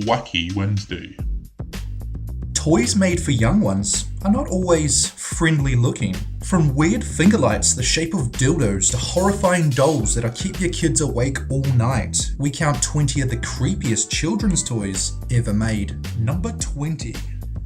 Wacky Wednesday. Toys made for young ones are not always friendly looking. From weird finger lights the shape of dildos to horrifying dolls that'll keep your kids awake all night, we count 20 of the creepiest children's toys ever made. Number 20.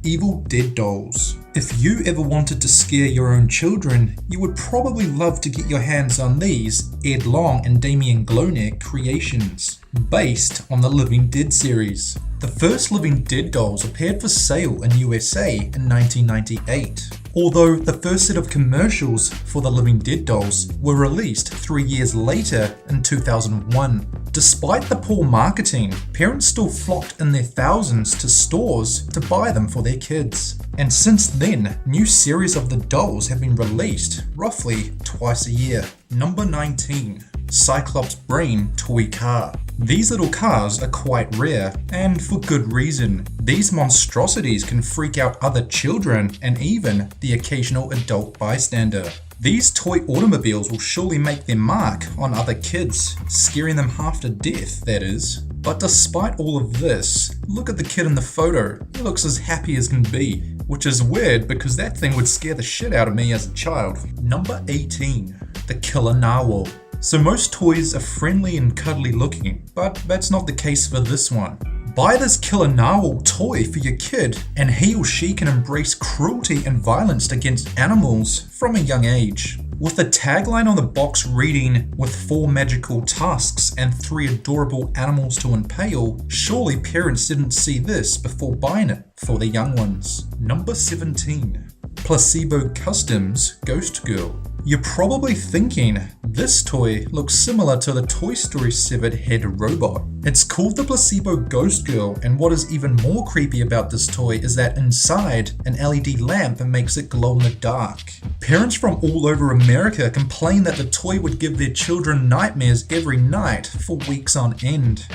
Evil Dead Dolls. If you ever wanted to scare your own children, you would probably love to get your hands on these Ed Long and Damien Glonek creations, based on the Living Dead series. The first Living Dead dolls appeared for sale in USA in 1998, although the first set of commercials for the Living Dead dolls were released 3 years later in 2001. Despite the poor marketing, parents still flocked in their thousands to stores to buy them for their kids. And since then, new series of the dolls have been released roughly twice a year. Number 19. Cyclops Brain Toy Car. These little cars are quite rare, and for good reason. These monstrosities can freak out other children and even the occasional adult bystander. These toy automobiles will surely make their mark on other kids, scaring them half to death, that is. But despite all of this, look at the kid in the photo. He looks as happy as can be, which is weird because that thing would scare the shit out of me as a child. Number 18. The Killer Narwhal. So most toys are friendly and cuddly looking, but that's not the case for this one. Buy this Killer Narwhal toy for your kid and he or she can embrace cruelty and violence against animals from a young age. With the tagline on the box reading, "with 4 magical tusks and 3 adorable animals to impale," surely parents didn't see this before buying it for their young ones. Number 17. Placebo Customs Ghost Girl. You're probably thinking, this toy looks similar to the Toy Story severed head robot. It's called the Placebo Ghost Girl, and what is even more creepy about this toy is that inside, an LED lamp makes it glow in the dark. Parents from all over America complain that the toy would give their children nightmares every night for weeks on end.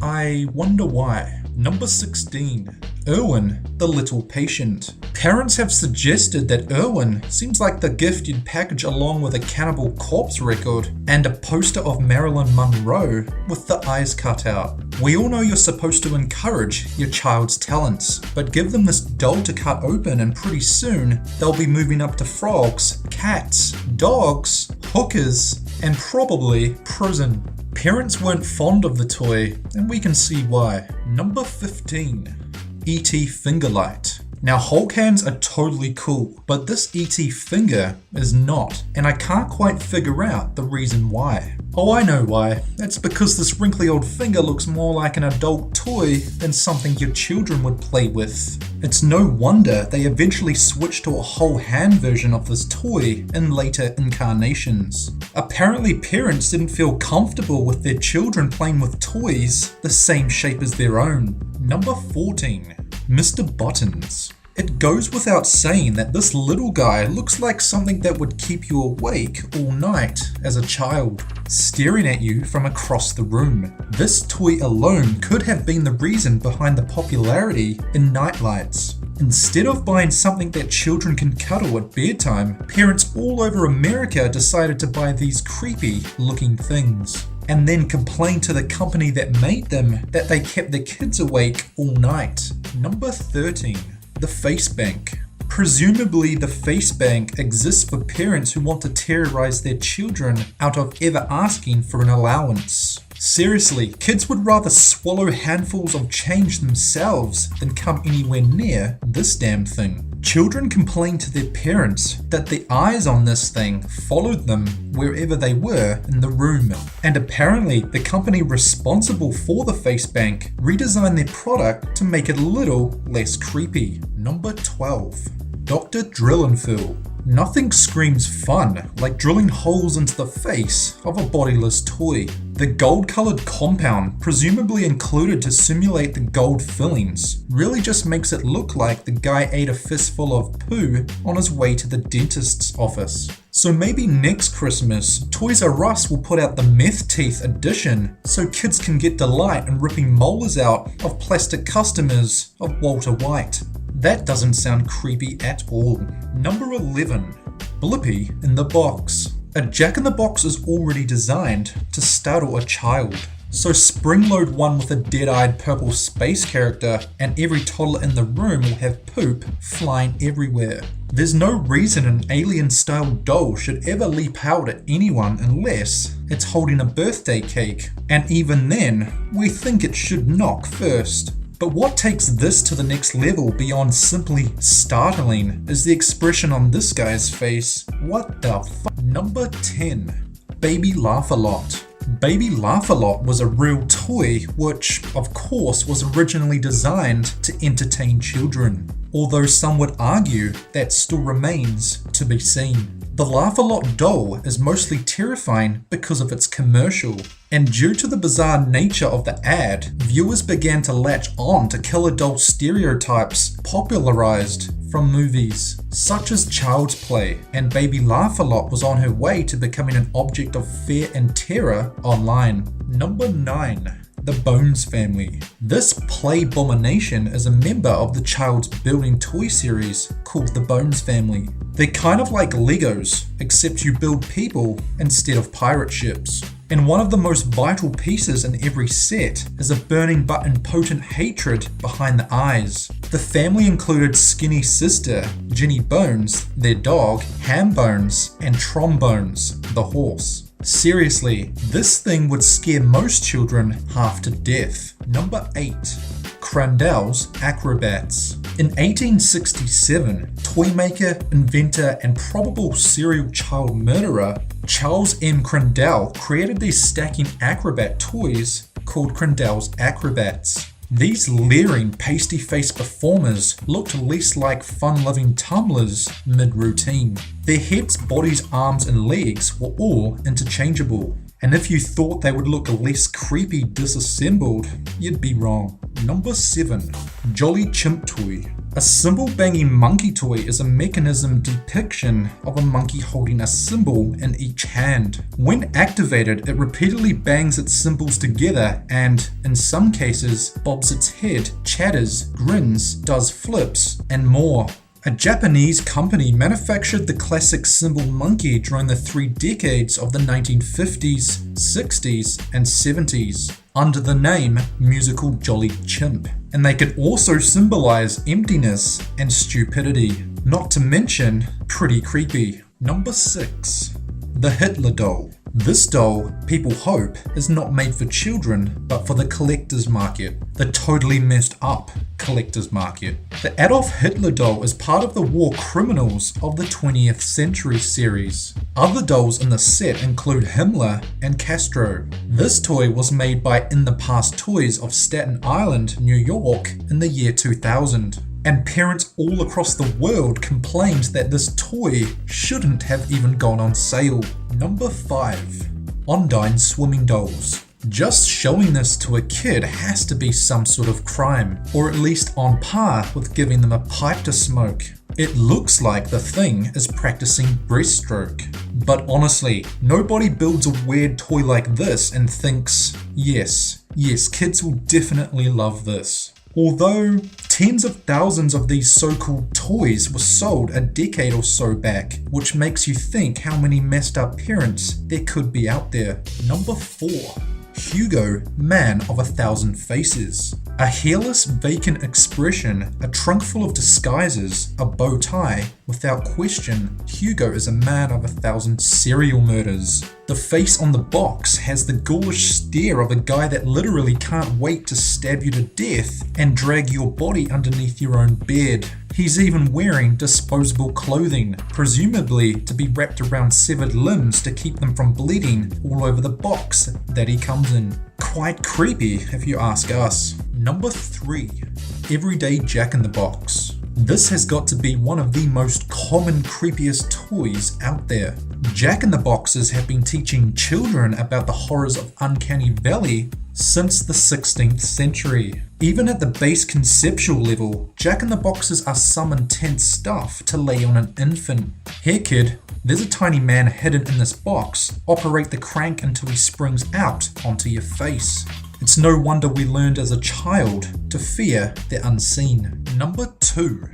I wonder why. Number 16. Erwin, the Little Patient. Parents have suggested that Erwin seems like the gift you'd package along with a Cannibal Corpse record and a poster of Marilyn Monroe with the eyes cut out. We all know you're supposed to encourage your child's talents, but give them this doll to cut open and pretty soon they'll be moving up to frogs, cats, dogs, hookers, and probably prison. Parents weren't fond of the toy, and we can see why. Number 15. E.T. Fingerlight. Now Hulk hands are totally cool, but this E.T. finger is not, and I can't quite figure out the reason why. Oh, I know why. It's because this wrinkly old finger looks more like an adult toy than something your children would play with. It's no wonder they eventually switched to a whole hand version of this toy in later incarnations. Apparently parents didn't feel comfortable with their children playing with toys the same shape as their own. Number 14. Mr. Buttons. It goes without saying that this little guy looks like something that would keep you awake all night as a child, staring at you from across the room. This toy alone could have been the reason behind the popularity in nightlights. Instead of buying something that children can cuddle at bedtime, parents all over America decided to buy these creepy looking things, and then complain to the company that made them that they kept their kids awake all night. Number 13. The Face Bank. Presumably the face bank exists for parents who want to terrorize their children out of ever asking for an allowance. Seriously, kids would rather swallow handfuls of change themselves than come anywhere near this damn thing. Children complained to their parents that the eyes on this thing followed them wherever they were in the room. And apparently the company responsible for the face bank redesigned their product to make it a little less creepy. Number 12. Dr. Drill and Fill. Nothing screams fun like drilling holes into the face of a bodiless toy. The gold-colored compound, presumably included to simulate the gold fillings, really just makes it look like the guy ate a fistful of poo on his way to the dentist's office. So maybe next Christmas, Toys R Us will put out the Meth Teeth edition so kids can get delight in ripping molars out of plastic customers of Walter White. That doesn't sound creepy at all. Number 11. Blippi in the Box. A Jack-in-the-Box is already designed to startle a child. So spring-load one with a dead-eyed purple space character and every toddler in the room will have poop flying everywhere. There's no reason an alien-style doll should ever leap out at anyone unless it's holding a birthday cake, and even then, we think it should knock first. But what takes this to the next level beyond simply startling is the expression on this guy's face. What the fuck? Number 10. Baby Laugh-A-Lot. Baby Laugh-A-Lot was a real toy which, of course, was originally designed to entertain children. Although some would argue that still remains to be seen. The Laugh-A-Lot doll is mostly terrifying because of its commercial, and due to the bizarre nature of the ad, viewers began to latch on to killer doll stereotypes popularized from movies such as Child's Play, and Baby Laugh-A-Lot was on her way to becoming an object of fear and terror online. Number 9. The Bones Family. This play-bomination is a member of the Child's Building toy series called the Bones Family. They're kind of like Legos, except you build people instead of pirate ships. And one of the most vital pieces in every set is a burning but impotent hatred behind the eyes. The family included Skinny Sister, Ginny Bones, their dog, Ham Bones, and Trombones, the horse. Seriously, this thing would scare most children half to death. Number 8. Crandall's Acrobats. In 1867, toymaker, inventor, and probable serial child murderer Charles M. Crandall created these stacking acrobat toys called Crandall's Acrobats. These leering, pasty-faced performers looked less like fun-loving tumblers mid-routine. Their heads, bodies, arms, and legs were all interchangeable. And if you thought they would look less creepy disassembled, you'd be wrong. Number 7. Jolly Chimp Toy. A cymbal-banging monkey toy is a mechanism depiction of a monkey holding a cymbal in each hand. When activated, it repeatedly bangs its cymbals together and, in some cases, bobs its head, chatters, grins, does flips, and more. A Japanese company manufactured the classic cymbal monkey during the 3 decades of the 1950s, 60s, and 70s under the name Musical Jolly Chimp. And they could also symbolize emptiness and stupidity. Not to mention, pretty creepy. Number 6. The Hitler Doll. This doll, people hope, is not made for children, but for the collector's market. The totally messed up collector's market. The Adolf Hitler doll is part of the war criminals of the 20th century series. Other dolls in the set include Himmler and Castro. This toy was made by In the Past Toys of Staten Island, New York in the year 2000. And parents all across the world complained that this toy shouldn't have even gone on sale. Number 5. Ondine Swimming Dolls. Just showing this to a kid has to be some sort of crime, or at least on par with giving them a pipe to smoke. It looks like the thing is practicing breaststroke. But honestly, nobody builds a weird toy like this and thinks, yes, kids will definitely love this. Although, tens of thousands of these so-called toys were sold a decade or so back, which makes you think how many messed up parents there could be out there. Number 4. Hugo, Man of 1,000 Faces. A hairless, vacant expression, a trunk full of disguises, a bow tie. Without question, Hugo is a man of 1,000 serial murders. The face on the box has the ghoulish stare of a guy that literally can't wait to stab you to death and drag your body underneath your own bed. He's even wearing disposable clothing, presumably to be wrapped around severed limbs to keep them from bleeding all over the box that he comes in. Quite creepy if you ask us. Number 3. Everyday Jack-in-the-Box. This has got to be one of the most common creepiest toys out there. Jack-in-the-Boxes have been teaching children about the horrors of Uncanny Valley since the 16th century. Even at the base conceptual level, Jack-in-the-Boxes are some intense stuff to lay on an infant. Here kid, there's a tiny man hidden in this box. Operate the crank until he springs out onto your face. It's no wonder we learned as a child to fear the unseen. Number 2.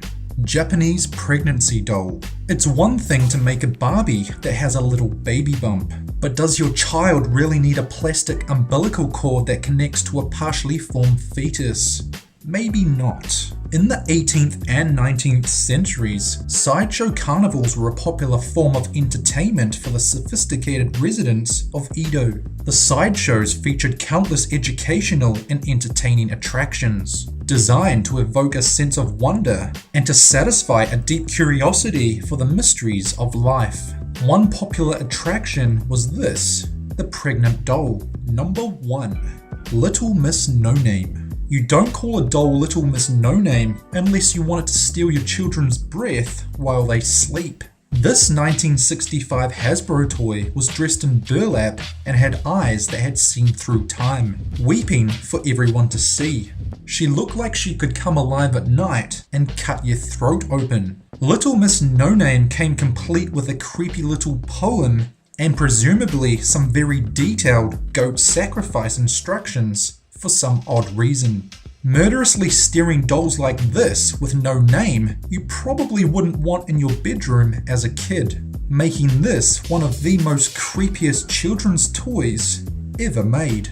Japanese pregnancy doll. It's one thing to make a Barbie that has a little baby bump, but does your child really need a plastic umbilical cord that connects to a partially formed fetus? Maybe not. In the 18th and 19th centuries, sideshow carnivals were a popular form of entertainment for the sophisticated residents of Edo. The sideshows featured countless educational and entertaining attractions, designed to evoke a sense of wonder and to satisfy a deep curiosity for the mysteries of life. One popular attraction was this, the pregnant doll. Number 1. Little Miss No Name. You don't call a doll Little Miss No Name unless you want it to steal your children's breath while they sleep. This 1965 Hasbro toy was dressed in burlap and had eyes that had seen through time, weeping for everyone to see. She looked like she could come alive at night and cut your throat open. Little Miss No Name came complete with a creepy little poem and presumably some very detailed goat sacrifice instructions for some odd reason. Murderously staring dolls like this with no name you probably wouldn't want in your bedroom as a kid, making this one of the most creepiest children's toys ever made.